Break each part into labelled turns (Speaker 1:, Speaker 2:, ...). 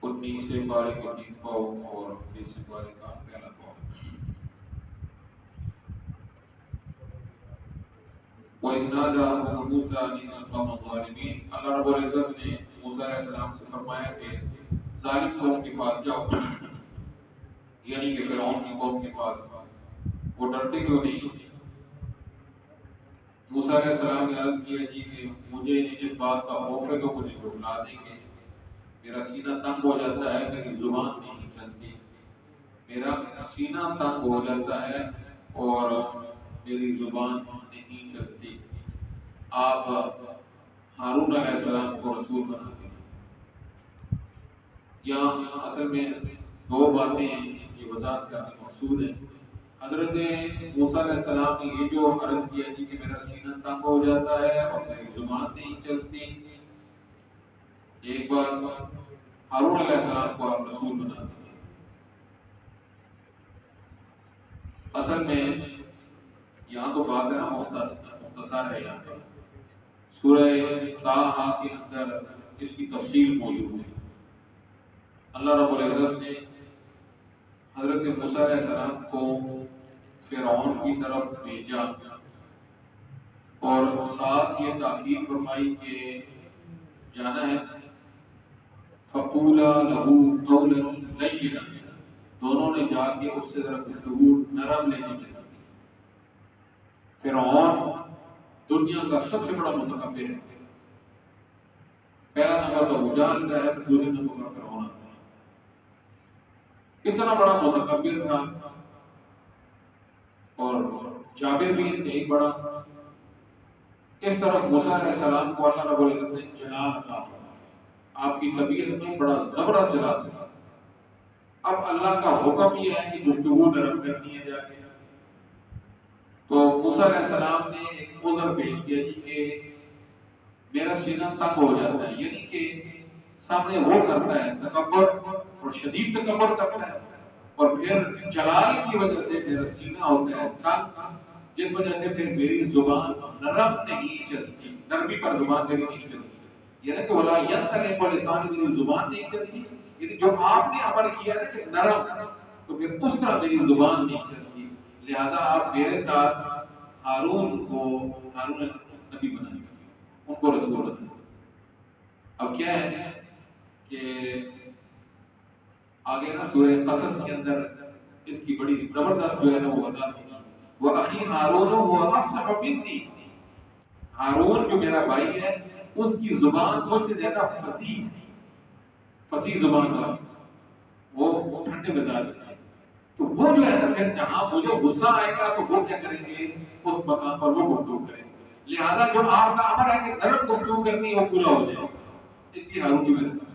Speaker 1: 19 سے پارے کا 3 پاؤ اور 20 سے پارے کا پہلا پاؤ۔ وَإِذْ نَادَىٰ رَبُّكَ مُوسَىٰ أَنِ ائْتِ الْقَوْمَ الظَّالِمِينَ، اللہ رب العزت نے موسیٰ علیہ السلام سے فرمایا کہ ظالم قوم کے پاس جاؤ، یعنی کہ فرعون کی قوم کے پاس۔ وہ ڈرتے کیوں نہیں؟ موسیٰ علیہ السلام نے عرض کیا جی کہ مجھے اس بات کا خوف ہے کہ مجھے جھٹلا دیں گے، میرا سینہ تنگ ہو جاتا ہے، میری زبان نہیں چلتی، میرا سینہ تنگ ہو جاتا ہے اور میری زبان نہیں چلتی۔ آپ ہارون علیہ السلام کو رسول بنا دیں۔ یہاں اصل میں دو باتیں یہ وضاحت کرنے مقصود ہے۔ حضرت موسیٰ علیہ السلام نے یہ جو عرض کیا جی کہ میرا سینہ تنگ ہو جاتا ہے اور میری زبان نہیں چلتی، ایک بار ہارون علیہ السلام کو آپ رسول بنا دیں۔ اصل میں یہاں تو بات ہے نا مختصر ہے، یہاں پر سورہ طٰہٰ کے اندر اس کی تفصیل موجود ہے۔ اللہ رب العزت نے حضرت موسیٰ علیہ السلام کو فرعون کی طرف بھیجا اور ساتھ یہ تاکید فرمائی کہ جانا ہے فَقُولَا لَهُ قَوْلًا لَيِّنًا، دونوں نے جا کے اس سے ذرا گفتگو نرم لہجے میں کی۔ فرعون دنیا کا سب سے بڑا متکبر ہے، پہلا نمبر تو ابو جہل کا ہے، دوسرے نمبر کا فرعون ہے۔ اتنا بڑا متکبر تھا اور جابر بھی ایک بڑا۔ اس طرح موسیٰ علیہ السلام کو اللہ رب العزت نے جلال عطا فرمایا، آپ کی طبیعت میں بڑا زبردست جلال تھا۔ اب اللہ کا حکم یہ ہے کہ گفتگو نرم کرنی ہے جا کے، تو موسیٰ علیہ السلام نے ایک عذر پیش کیا جی کہ میرا سینہ تنگ ہو جاتا ہے، یعنی کہ سامنے وہ کرتا ہے تکبر اور شدید تکبر کرتا ہے، اور پھر جلال کی وجہ سے میرا سینہ ہوتا ہے تنگ، جس وجہ سے پھر میری زبان نرم نہیں چلتی، نرمی پر زبان میری نہیں چلتی، یعنی کہ وَلَا يَنْطَلِقُ لِسَانِي، میری زبان نہیں چلتی، یعنی جو آپ نے عمل کیا ہے کہ نرم، تو پھر اس طرح میری زبان نہیں چلتی، لہذا آپ میرے ساتھ ہارون نبی بنائیں، ان کو رسول بنائیں۔ اب کیا ہے کہ آگے نا سورہ قصص کے اندر اس کی بڑی زبردست جو ہے نا وہ وضاحت ہے۔ وَأَخِي هَارُونُ هُوَ أَفْصَحُ مِنِّي، ہارون جو میرا بھائی ہے اس کی زبان مجھ سے زیادہ فصیح زبان ہے، وہ ٹھنڈے مزاج ہے، تو وہ جو ہے نا پھر جہاں مجھے غصہ آئے گا تو وہ کیا کریں گے، اس مقام پر وہ گفتگو کریں گے، لہذا جو آپ کا عمل ہے کہ نرم گفتگو کرنی وہ پورا ہو جائے، اس کی ہارون کی وجہ سے۔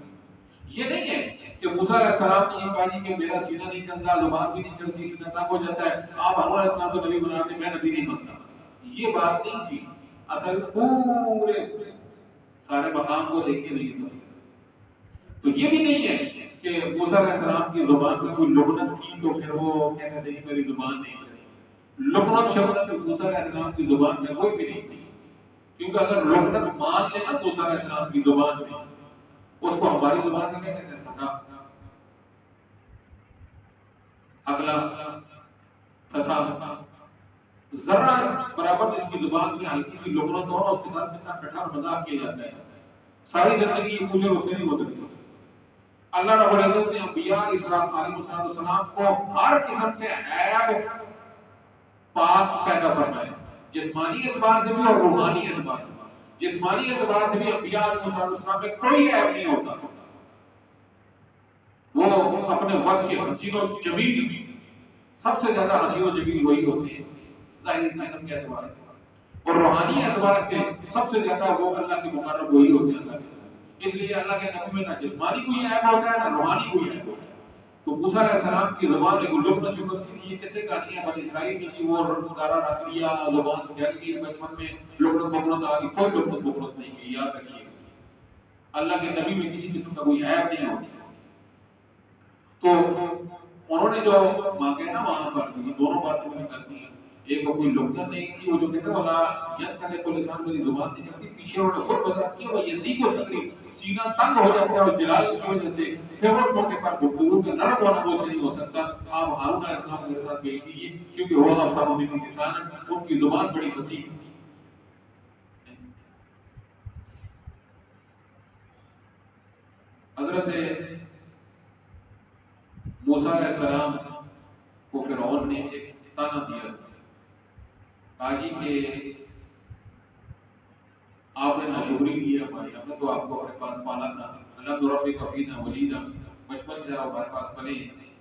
Speaker 1: یہ نہیں ہے کہ موسیٰ علیہ السلام نے یہ کہا جی کہ میرا سینہ نہیں چلتا، زبان بھی نہیں چلتی، سینہ تنگ ہو جاتا ہے، آپ ہارون علیہ السلام کو نبی بنا کے میں نبی نہیں بنتا، یہ بات نہیں تھی۔ اصل پورے سارے مقام کو دیکھے نہیں تھا، تو یہ بھی نہیں ہے کہ موسیٰ علیہ السلام کی زبان میں کوئی لغنت تھی تو پھر وہ کہتے تھے میری زبان نہیں چلی۔ لغنت شغنت موسیٰ علیہ السلام کی زبان میں کوئی بھی نہیں تھی، کیونکہ اگر لغنت مان لے نا موسیٰ علیہ السلام کی زبان میں، اس کو ہماری زبان میں کیا کہتے ہیں، اگلا تھا ذرا برابر اس کی زبان میں ہلکی سی لغنت ہو، اس کے ساتھ کتنا کٹھا مذاق کیا جاتا ہے، ساری زندگی یہ مجھے اسے نہیں ہو سکتی۔ اللہ رب العزت نے انبیاء اسلام علیہ السلام کو ہر قسم سے عیب پاک پیدا فرمایا، جسمانی اعتبار سے بھی اور روحانی اعتبار سے بھی۔ جسمانی اعتبار سے بھی انبیاء علیہ السلام میں کوئی عیب نہیں ہوتا، وہ اپنے وقت کے حسین و جمیل، سب سے زیادہ حسین و جمیل وہی ہوتے ہیں ظاہری قسم کے اعتبار سے، اور روحانی اعتبار سے سب سے زیادہ وہ اللہ کے مقرب وہی ہوتے ہیں اللہ کے۔ اس لیے اللہ کے نبی میں نہ جسمانی کوئی عیب ہوتا ہے نہ روحانی کوئی عیب ہوتا ہے۔ تو موسیٰ علیہ السلام کی زبان میں لغنت شغنت تھی، یہ کیسے کہانی ہے بنی اسرائیل کی وہ دارا رکھ لیا، زبان پھیل گئی، بچپن میں لغنت بغنت آ گئی، کوئی لغنت بغنت نہیں کی، یاد رکھیے اللہ کے نبی میں کسی قسم کا کوئی عیب نہیں ہوتی۔ تو انہوں نے جو مانگے نا وہاں پر یہ دونوں باتیں میں کرتی ہیں، ایک کوئی لقطہ نہیں تھی وہ جو کہتا ہے ولا ید کرے تو لسان میری زبان نہیں چلتی، پیچھے انہوں نے خود بتا کیا وہ یزید کو صدری سینہ تنگ ہو جاتا ہے اور جلال کی وجہ سے پھر اس موقع پر گفتگو کا نرم ہونا وہ سے نہیں ہو سکتا. آپ ہارون علیہ السلام کے ساتھ گئی تھی کیونکہ وہ افسر ہونے کی لسان ان کی زبان بڑی فصیح تھی. حضرت موسیٰ علیہ السلام کو فرعون نے ایک تانا دیا کہا جی کہ آپ نے ناشکری کی ہماری، ہم نے تو آپ کو اپنے پاس پالا تھا. الحمد ربک فینا ولیدا، بچپن سے آپ ہمارے پاس پلے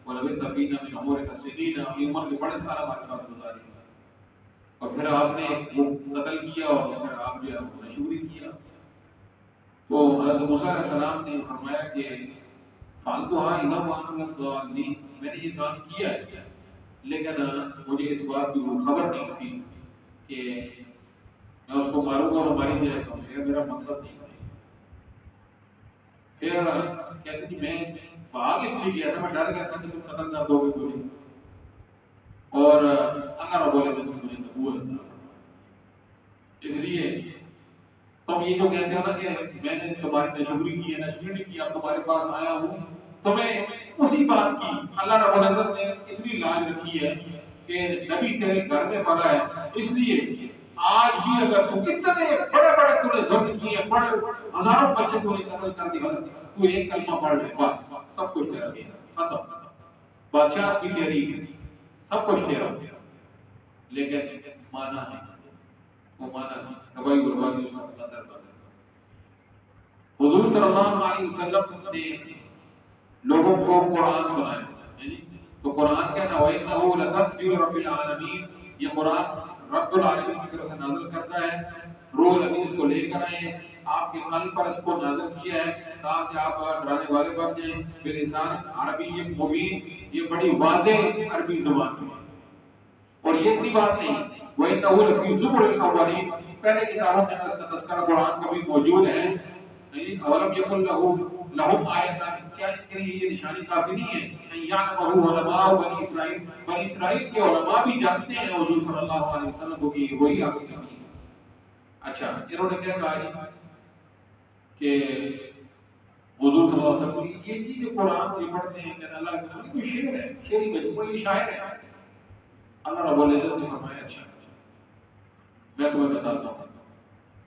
Speaker 1: ولبثت فینا من عمرک سنین، اپنی عمر کے بڑے سارا ہمارے پاس گزاری اور پھر آپ نے وہ قتل کیا اور پھر آپ جو ہے ناشکری کیا. تو حضرت موسیٰ علیہ السلام نے فرمایا کہ فعلتها اذا وانا من الضالین، میں نے یہ کام کیا ہے لیکن مجھے اس بات کی خبر نہیں تھی کہ میں اس کو ماروں گا اور ہماری جائے گا، میرا مقصد نہیں تھا. پھر کہتے کہ میں بھاگ اس لیے گیا تھا، میں ڈر گیا تھا کہ تم قتل کر دو گے مجھے اور اللہ رب العزت نے مجھے نبوت عطا فرمائی. اس لیے تم یہ جو کہتے ہو نا کہ میں نے تمہاری ناشکری کی ہے، ناشکری نہیں کی، اب تمہارے پاس آیا ہوں تمہیں اسی بات کی اللہ رب العزت نے اتنی لاج رکھی ہے کہ نبی تیرے گھر میں پڑا ہے. اس لیے آج بھی اگر تو کتنے بڑے بڑے تو نے ظلم کیے، بڑے ہزاروں بچے تو نے قتل کر دیا، تو ایک کلمہ پڑھ لے بس سب کچھ تیرا گیا ختم. بادشاہ کی تیری سب کچھ تیرا، لیکن مانا نہیں، وہ مانا نہیں. ہوائی بربادی اس کا قدر کر. حضور صلی اللہ علیہ وسلم نے لوگوں کو قرآن سنایا، تو قرآن کہنا وَإِنَّهُ لَتَنزِيلُ رَبِّ الْعَالَمِينَ، یہ قرآن رب العالمین کی طرف سے نازل کرتا ہے. روح الامین اس کو لے کر آئے، آپ کے قلب پر اس کو نازل کیا ہے تاکہ آپ ڈرانے والے بن جائیں بلسان عربی مبین، یہ بڑی واضح عربی زبان ہے. اور یہ اتنی بات نہیں وَإِنَّهُ لَفِي زُبُرِ الْأَوَّلِينَ، پہلے کتابوں میں اس کا تذکرہ قرآن کا بھی موجود ہے. اولم یکن لہم آیۃ، کیا ان کے لیے یہ نشانی کافی نہیں ہے ان یعلمہ علماء بنی اسرائیل، بنی اسرائیل کے علماء بھی جانتے ہیں حضور صلی اللہ علیہ وسلم کو کہ وہی آپ کی نبی ہے. اچھا انہوں نے کیا کہا کہ حضور صلی اللہ علیہ وسلم کی یہ چیز قرآن میں پڑھتے ہیں کہ اللہ کے نبی کوئی شعر ہے، شعری مجموعہ، یہ شاعر ہے. اللہ رب العزت نے فرمایا اچھا میں تمہیں بتاتا ہوں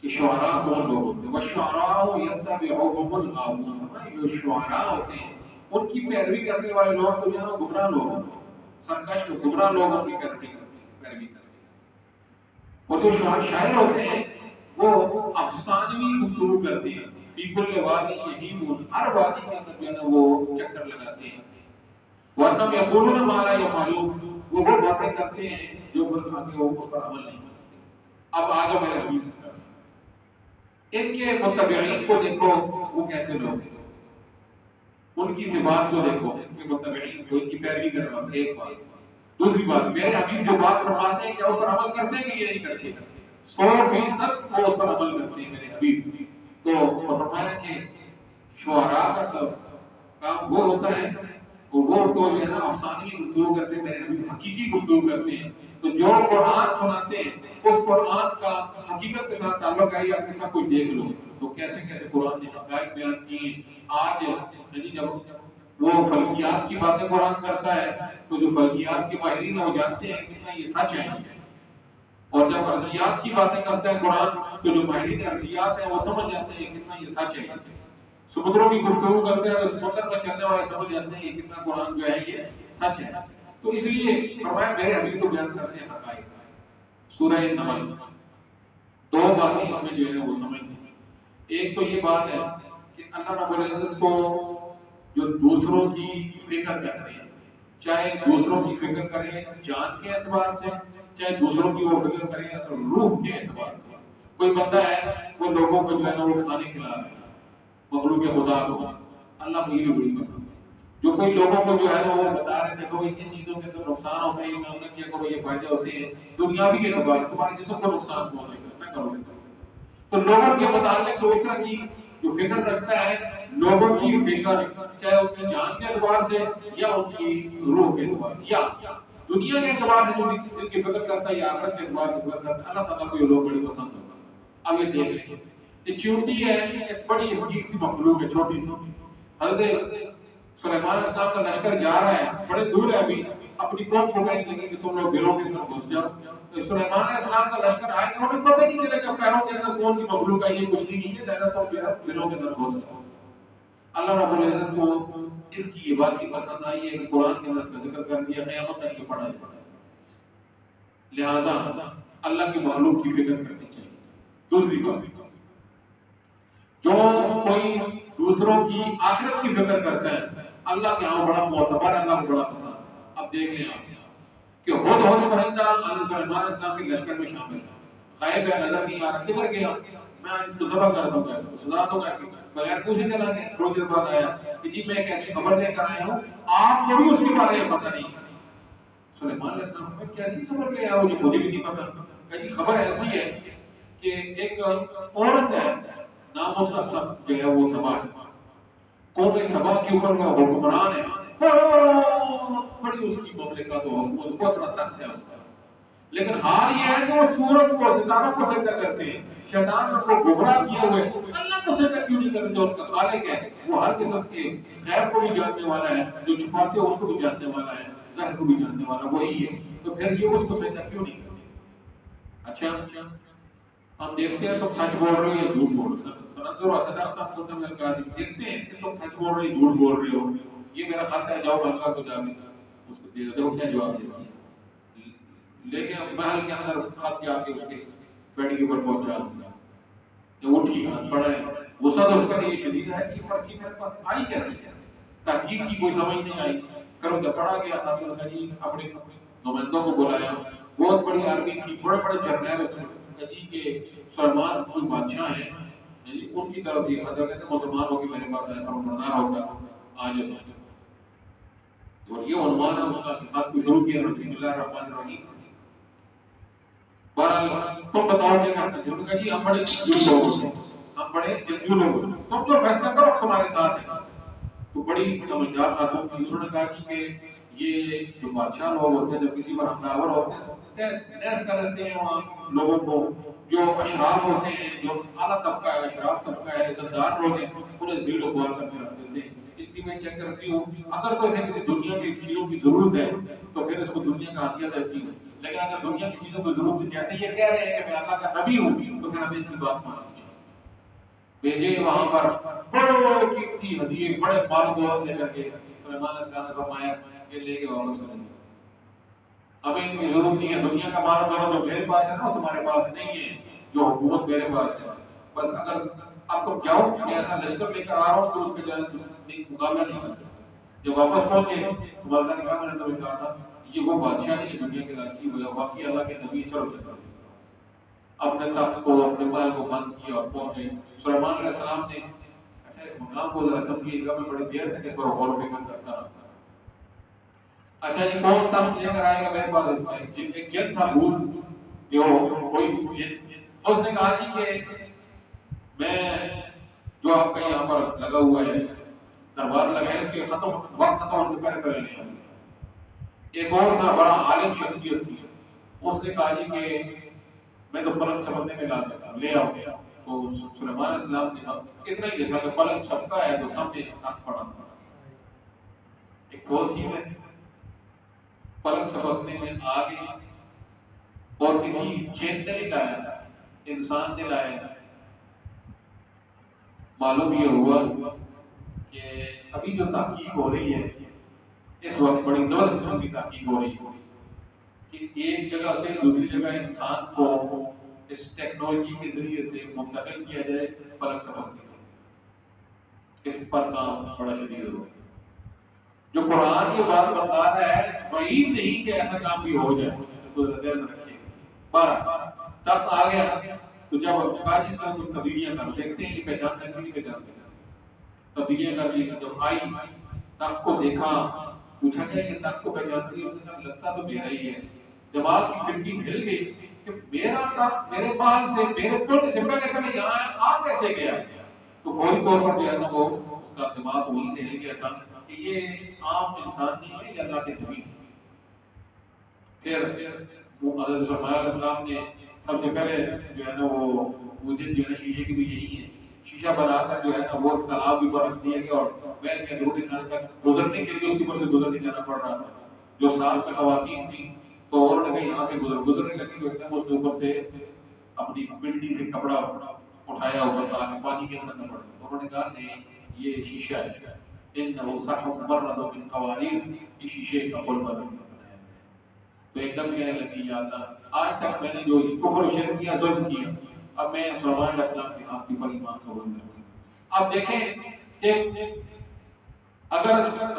Speaker 1: کہ شعراء کون لوگ ہوتے ہیں. وَالشُّعَرَاءُ يَتَّبِعُهُمُ الْغَاوُونَ، جو شعراء ہوتے ہیں ان کی پیروی کرنے والے لوگ تو جانو گمراہ لوگ ہیں، سرکش گمراہ لوگ ان کی پیروی کرتے ہیں. اور جو شاعر ہوتے ہیں وہ افسانوی گفتگو کرتے ہیں، فی کل وادی یہیمون، ہر وادی کے اندر جو ہے نا وہ چکر لگاتے ہیں. وَأَنَّهُمْ يَقُولُونَ مَا لَا يَفْعَلُونَ، وہ باتیں کرتے ہیں جو پھر آگے وہ اس پر عمل نہیں کرتے. اب آگے میرے حبیب ان کے متبعین کو دیکھو وہ کیسے لوگ ہیں، ان کی صفات کو دیکھو، ان کے متبعین کو، ان کی پیروی کرنا. ایک بات. دوسری بات، میرے حبیب جو بات فرماتے ہیں کیا اس پر عمل کرتے ہیں کہ یہ نہیں کرتے؟ 100% وہ اس پر عمل کرتے ہیں میرے حبیب. تو فرمایا کہ شعراء کا کام وہ ہوتا ہے، وہ تو جو ہے نا افسانوی گفتگو کرتے ہیں، میرے حبیب حقیقی گفتگو کرتے ہیں. تو جو قرآن سناتے ہیں اس قرآن کا حقیقت کے ساتھ تعلق ہے. آپ سب کچھ دیکھ لو تو کیسے کیسے قرآن نے حقائق بیان کی. آج جب وہ فلکیات کی باتیں قرآن کرتا ہے تو جو فلکیات کے ماہرین ہیں وہ جانتے ہیں کتنا یہ سچ ہے، اور جب ارضیات کی باتیں کرتا ہے قرآن تو جو ماہرین ارضیات ہیں وہ سمجھ جاتے ہیں کتنا یہ سچ ہے. سمندروں کی گفتگو کرتے ہیں تو سمندر میں چلنے والے سمجھ جاتے ہیں کہ کتنا قرآن جو ہے یہ سچ ہے. تو اس لیے فرمایا میرے حبیب کو بیان کرتے ہیں حقائق. سورہ نمل دو باتیں اس میں جو ہے وہ سمجھتے ہیں. ایک تو یہ بات ہے کہ اللہ رب العزت کو جو دوسروں کی فکر کرتے ہیں، چاہے دوسروں کی فکر کریں جان کے اعتبار سے، چاہے دوسروں کی وہ فکر کریں روح کے اعتبار سے. کوئی بندہ ہے وہ لوگوں کو جو ہے نا وہ کھانے کھلا رہا ہے، مخلوق خدا کو، اللہ کو یہ بڑی پسند ہے. جو کوئی لوگوں کو جو ہے نا وہ بتا رہے دیکھو ان چیزوں کے تو نقصان ہوتے ہیں، یہ کام نہ کیا کرو، یہ فائدے ہوتے ہیں دنیاوی اعتبار سے، تمہارے جسم کو نقصان پہنچے گا نہ کرو. تو لوگوں کے متعلق تو اس طرح کی جو فکر رکھتا ہے، لوگوں کی فکر چاہے ان کی جان کے اعتبار سے یا ان کی روح کے اعتبار سے، یا دنیا کے اعتبار سے جو دل کی فکر کرتا ہے یا آخرت کے اعتبار سے فکر کرتا ہے، اللہ تعالیٰ کو یہ لوگ بڑی پسند ہوتا ہے۔ اب یہ دیکھ لیں، یہ چیونٹی ہے، ایک بڑی حقیق سی مخلوق ہے، چھوٹی سی۔ حضرت سلیمان علیہ السلام کا لشکر جا رہا ہے، بڑے دور ہے، ابھی اپنی قوم کو کہیں گے کہ تم لوگ گھروں کے اندر گھس جاؤ، تو سلیمان علیہ السلام کا لشکر آئے گا، انہیں پتہ نہیں چلے گا پیروں کے اندر کون سی مخلوق ہے، یہ کچھ نہیں ہے، زیادہ تو گھروں کے اندر گھس جاؤ۔ اللہ رب العزت کو اس کی یہ بات کی پسند آئی ہے کہ قرآن کے اندر اس کا ذکر کر دیا، قیامت تک یہ پڑھا جائے۔ لہذا اللہ کی مخلوق کی فکر کرنی چاہیے۔ دوسری بات، جو کوئی دوسروں کی آخرت کی فکر کرتا ہے، اللہ کے ہاں بڑا معتبر، اللہ کو بڑا پسند۔ اب دیکھ لیں آپ کہ ہد پرندہ حضرت سلیمان علیہ السلام کے لشکر میں شامل ہے، غائب ہے، نظر نہیں آ رہا، کدھر گیا؟ میں اس کو ذبح کر دوں گا، اس کو سزا دوں گا، بغیر پوچھے چلا گیا۔ تھوڑی دیر بعد آیا کہ جی میں ایک ایسی خبر لے کر آیا ہوں، آپ کو بھی اس کے بارے میں پتہ نہیں۔ سلیمان علیہ السلام میں کیسی خبر لے آیا ہو؟ مجھے بھی نہیں پتا۔ کہ خبر ایسی ہے کہ ایک عورت ہے، نام اس کا سب جو ہے وہ سبا ہے، قوم سبا کے اوپر وہ حکمران ہے، بڑی اس کی مملکت و حکومت، بہت بڑا تخت ہے اس کا، لیکن حال یہ ہے کہ وہ سورج کو، ستاروں کو سجدہ کرتے ہیں، شیطان نے کو گمراہ کیے ہوئے اللہ کو سجدہ کیوں نہیں کرتے؟ جو ان کا خالق ہے وہ ہر قسم کے غیب کو بھی جاننے والا ہے، جو چھپاتے ہیں اس کو بھی جاننے والا ہے، ظاہر کو بھی جاننے والا وہی ہے، تو پھر یہ اس کو سجدہ کیوں نہیں کرتے؟ اچھا ہم دیکھتے ہیں تم سچ بول رہے ہو یا جھوٹ بول رہے ہو، سنظر و صدقت تم دیکھتے ہیں کہ تم سچ بول رہے ہو جھوٹ بول رہے ہو، یہ میرا خط ہے، جاؤ اللہ کو جا کے اس کو دے دو۔ کیا جواب دیتی ہے؟ لے کے محل کے اندر خط جا کے اس کے بیٹی کے اوپر پہنچا دیا، جب وہ ٹھیک ہاتھ پڑا ہے، غصہ تو اس کا یہ شدید ہے کہ پرچی میرے پاس آئی کیسے ہے، تحقیق کی کوئی سمجھ نہیں آئی، کرو جب پڑھا گیا تھا تو جی اپنے نمائندوں کو بلایا، بہت بڑی آرمی تھی، بڑے بڑے جرنیل جی کے سلمان کوئی بادشاہ ہیں جی، ان کی طرف یہ خطر کہتے ہیں مسلمان ہو کے میرے پاس آئے، فرماندار ہو کر آ جاؤ، اور یہ عنوان ہے اس کا خط کو شروع کیا بسم اللہ الرحمن الرحیم۔ بہرحال تم بتاؤ کیا کرنا ہے؟ انہوں نے کہا جی ہم بڑے جنگجو لوگ ہیں، ہم بڑے جنگجو لوگ ہیں، تم جو فیصلہ کرو تمہارے ساتھ ہے۔ تو بڑی سمجھدار خاتون تھی، انہوں نے کہا کہ یہ جو بادشاہ لوگ ہوتے ہیں جب کسی پر حملہ آور ہوتے ہیں تیز کر دیتے ہیں وہاں لوگوں کو، جو اشراف ہوتے ہیں، جو اعلیٰ طبقہ ہے، اشراف طبقہ ہے، عزت دار لوگ ہیں، انہیں زیر و زبر کر کے رکھ دیتے ہیں۔ اس لیے میں چیک کرتی ہوں اگر تو اسے کسی دنیا کی چیزوں کی ضرورت ہے تو پھر اس کو دنیا کا عطیہ دیتی ہوں، لیکن اگر دنیا کی چیزوں کی ضرورت ہے، جیسے یہ کہہ رہے ہیں کہ میں اللہ کا نبی ہوں، تو پھر ہمیں ان کی بات ماننی چاہیے۔ بھیجے وہاں پر بڑے قیمتی ہدیے، بڑے مال دولت لے کر کے، سلیمان علیہ السلام نے فرمایا یہ لے کے واپس چلے جاؤ، ہمیں ان کی ضرورت نہیں ہے، دنیا کا مال دولت جو میرے پاس ہے نا تمہارے پاس نہیں ہے، جو حکومت میرے پاس ہے، بس اگر اب تم جاؤ، میں ایسا لشکر لے کر آ رہا ہوں تو اس کے جانے مقابلہ نہیں کر سکتے۔ جب واپس پہنچے تو اللہ نے کہا میں نے تمہیں کہا تھا یہ وہ بادشاہ نہیں ہے دنیا کے راجی ہوا، واقعی اللہ کے نبی، چلو چلو اپنے تخت کو، اپنے محل کو بند کیا اور پہنچے۔ سلیمان علیہ السلام نے اچھا اس مقام کو ذرا سمجھیے گا، میں بڑی دیر تک اس پر غور و فکر کرتا رہا۔ اچھا جی کون تخت لے کر آئے گا میرے پاس؟ اس جن ایک جن تھا بھوت، جو کوئی جن، اس نے کہا جی کہ میں جو آپ کا یہاں پر لگا ہوا ہے دربار لگا ہے، اس کے ختم وقت ختم ہونے سے پہلے پہلے لے آؤں۔ ایک اور تھا بڑا عالم شخصیت تھی، اس نے کہا جی کہ میں تو پلنگ چھپکنے میں لا سکتا ہوں، لے آؤ لے آؤ۔ تو سلیمان علیہ السلام نے اتنا ہی دیکھا کہ پلنگ چھپتا ہے تو سامنے تخت پڑا تھا، ایک ٹھوس چیز ہے، پلنگ چھپکنے میں آگے، اور کسی جن نے نہیں لایا، انسان سے لایا۔ معلوم یہ ہوا کہ ابھی جو تحقیق ہو رہی ہے اس وقت بڑی زبردست قسم کی تحقیق ہو رہی ہے کہ ایک جگہ سے دوسری جگہ انسان کو اس ٹیکنالوجی کے ذریعے سے منتقل کیا جائے پلک چھپکنے میں۔ اس پر کام بڑا شدید ہو رہا ہے۔ جو قرآن یہ بات بتا رہا ہے وعید نہیں کہ ایسا کام بھی ہو جائے، اس کو ذہن میں رکھیے۔ بارہ تخت آ گیا تو جب کاج اس میں کچھ تبدیلیاں کر دیکھتے ہیں، یہ پہچان سکتے نہیں پہچان سکتے، تبدیلیاں کر لی۔ جب آئی تخت کو دیکھا، پوچھا گیا کہ تخت کو پہچانتی ہے؟ اس نے کہا لگتا تو میرا ہی ہے۔ دماغ کی کھڑکی ہل گئی کہ میرا تخت میرے بال سے، میرے پل سے پہلے پہلے یہاں آ کیسے گیا؟ تو فوری طور پر جو ہے نا وہ اس کا دماغ وہیں سے ہل گیا تھا کہ یہ عام انسان نہیں ہے، یہ اللہ کے نبی ہے۔ پھر وہ حضرت سلمان علیہ السلام نے سب سے پہلے جو ہے نا وہ مجھے جو ہے نا شیشے کی بھی یہی ہے، شیشہ بنا کر جو ہے نا وہ تالاب بھی پر رکھ دیا گیا، اور محل کے اندرونی خانے تک گزرنے کے لیے اس کے اوپر سے گزر کے جانا پڑ رہا تھا۔ جو سال کی خواتین تھیں تو انہوں نے کہا یہاں سے گزرنے لگی، تو ایک دم اس کے اوپر سے اپنی پنڈی سے کپڑا اٹھایا اوپر تاکہ پانی کے اندر نہ پڑے، تو انہوں نے کہا نہیں یہ شیشہ ہے، انه صحف مبرد من قواریر، یہ شیشے کا پل بنا ہے۔ تو ایک دم کہنے لگی یا اللہ آج تک میں نے جو کفر و شرک کیا، ظلم کیا، اب میں سلمان علیہ السلام کے ہاتھ پر ایمان قبول کرتی ہوں۔ اب دیکھیں کہ اگر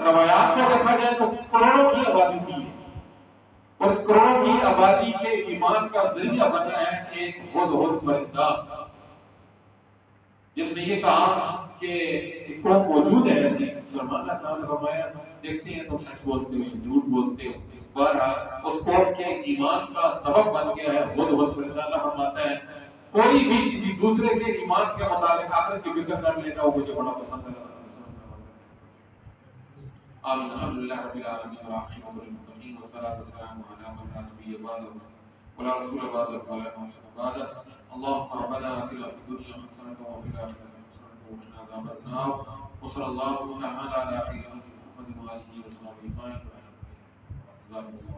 Speaker 1: روایات کو دیکھا جائے تو کروڑوں کی آبادی تھی، اور اس کروڑوں کی آبادی کے ایمان کا ذریعہ بنا ہے ایک ہدہد پرندہ، جس نے یہ کہا کہ ایک قوم موجود ہے ایسی۔ سلمان علیہ السلام نے فرمایا دیکھتے ہیں تم سچ بولتے ہو جھوٹ بولتے ہو، بہرحال اس قوم کے ایمان کا سبب بن گیا ہے ہدہد پرندہ۔ اللہ فرماتا ہے کوئی بھی کسی دوسرے کے ایمان کے متعلق آخرت کی فکر کر لیتا وہ مجھے بڑا پسند ہے۔ آمین الحمد للہ رب العالمین والعاقبۃ للمتقین والصلاۃ والسلام علی من لا نبی بعدہ ولا رسول بعدہ ولا نبی بعدہ۔ اللهم ربنا آتنا في الدنيا حسنة وفي الآخرة حسنة وقنا عذاب النار، وصلى الله تعالى على خير محمد وآله وصحبه أجمعين۔